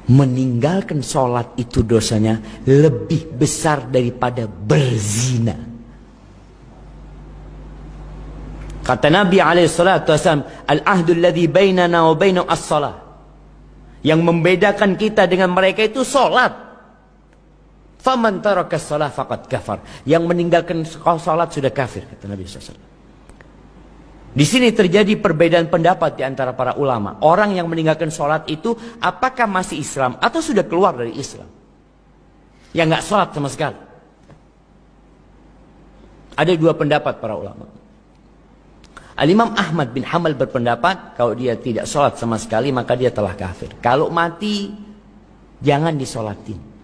meninggalkan sholat itu dosanya lebih besar daripada berzina. Kata Nabi alaihissalatu wassalam, al-ahdu alladhi bainana wa bainahu as-salah. Yang membedakan kita dengan mereka itu sholat. Faman taraka as-salah faqad kafar. Yang meninggalkan sholat sudah kafir, kata Nabi SAW. Di sini terjadi perbedaan pendapat di antara para ulama. Orang yang meninggalkan sholat itu apakah masih Islam atau sudah keluar dari Islam? Yang nggak sholat sama sekali. Ada dua pendapat para ulama. Al-Imam Ahmad bin Hanbal berpendapat kalau dia tidak sholat sama sekali maka dia telah kafir. Kalau mati jangan disolatin.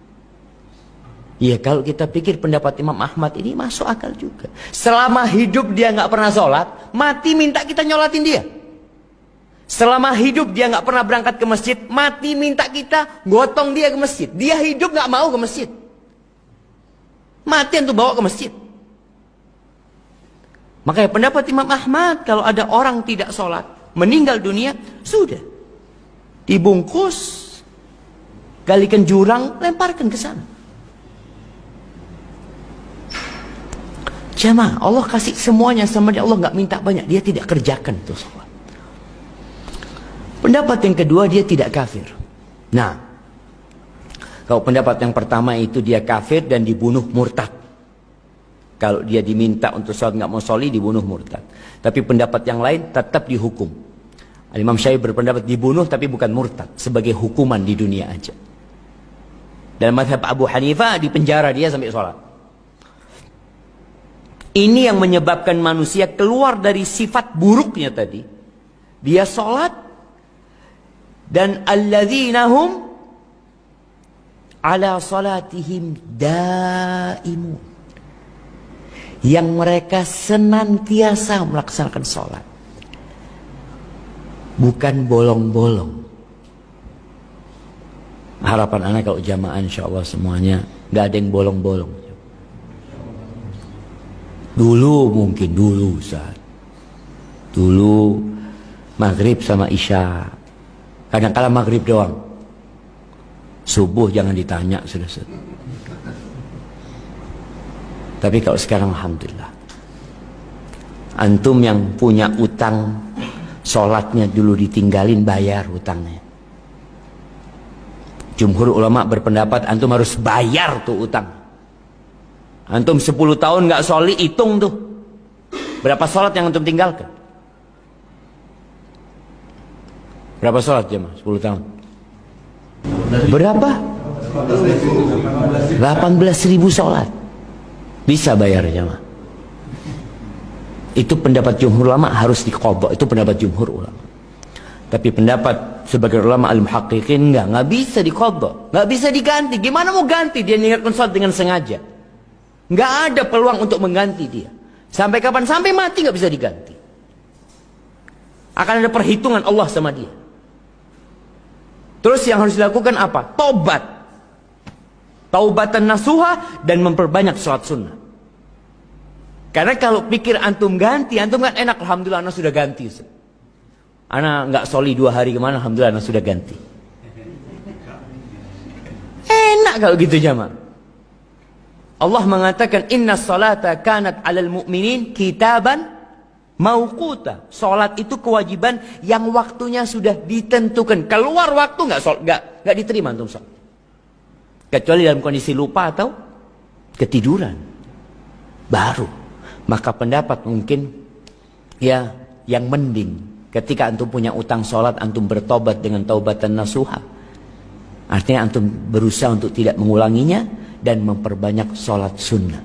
Ya kalau kita pikir pendapat Imam Ahmad ini masuk akal juga. Selama hidup dia nggak pernah sholat, mati minta kita nyolatin dia. Selama hidup dia nggak pernah berangkat ke masjid, mati minta kita gotong dia ke masjid. Dia hidup nggak mau ke masjid, mati untuk bawa ke masjid. Makanya pendapat Imam Ahmad kalau ada orang tidak sholat, meninggal dunia, sudah dibungkus, galikan jurang, lemparkan ke sana. Jamaah, Allah kasih semuanya sama dia. Allah nggak minta banyak, dia tidak kerjakan itu sholat. Pendapat yang kedua, dia tidak kafir. Nah, kalau pendapat yang pertama itu dia kafir dan dibunuh murtad. Kalau dia diminta untuk sholat nggak mau sholi, dibunuh murtad. Tapi pendapat yang lain tetap dihukum. Imam Syafi'i berpendapat dibunuh tapi bukan murtad, sebagai hukuman di dunia aja. Dalam mazhab Abu Hanifah dipenjara dia sampai sholat. Ini yang menyebabkan manusia keluar dari sifat buruknya tadi. Dia sholat dan alladzina hum ala salatihim daimun. Yang mereka senantiasa melaksanakan sholat. Bukan bolong-bolong. Harapan anak kalau jamaah insya Allah semuanya gak ada yang bolong-bolong. Dulu mungkin, dulu Ustaz. Dulu maghrib sama isya. Kadang-kala maghrib doang. Subuh jangan ditanya sudah. Tapi kalau sekarang alhamdulillah. Antum yang punya utang, sholatnya dulu ditinggalin, bayar utangnya. Jumhur ulama berpendapat antum harus bayar tuh utang. Antum 10 tahun nggak sholi, hitung tuh berapa sholat yang antum tinggalkan. Berapa sholat jemaah 10 tahun? Berapa? 18.000 sholat. Bisa bayar jemaah. Itu pendapat jumhur ulama, harus diqadha. Itu pendapat jumhur ulama. Tapi pendapat sebagai ulama al-muhaqqiqin nggak bisa diqadha, nggak bisa diganti. Gimana mau ganti? Dia meninggalkan sholat dengan sengaja. Nggak ada peluang untuk mengganti dia. Sampai kapan? Sampai mati nggak bisa diganti. Akan ada perhitungan Allah sama dia. Terus yang harus dilakukan apa? Taubat. Taubatan nasuha dan memperbanyak sholat sunnah. Karena kalau pikir antum ganti, antum kan enak. Alhamdulillah anak sudah ganti. Anak nggak sholi 2 hari kemana, alhamdulillah anak sudah ganti. Enak kalau gitu jamaah. Allah mengatakan inna salata kanat 'alal mu'minin kitaban mauquta. Salat itu kewajiban yang waktunya sudah ditentukan. Keluar waktu enggak diterima antum salat. Kecuali dalam kondisi lupa atau ketiduran. Baru maka pendapat mungkin ya yang mending ketika antum punya utang salat antum bertobat dengan taubatan nasuha. Artinya antum berusaha untuk tidak mengulanginya dan memperbanyak sholat sunnah.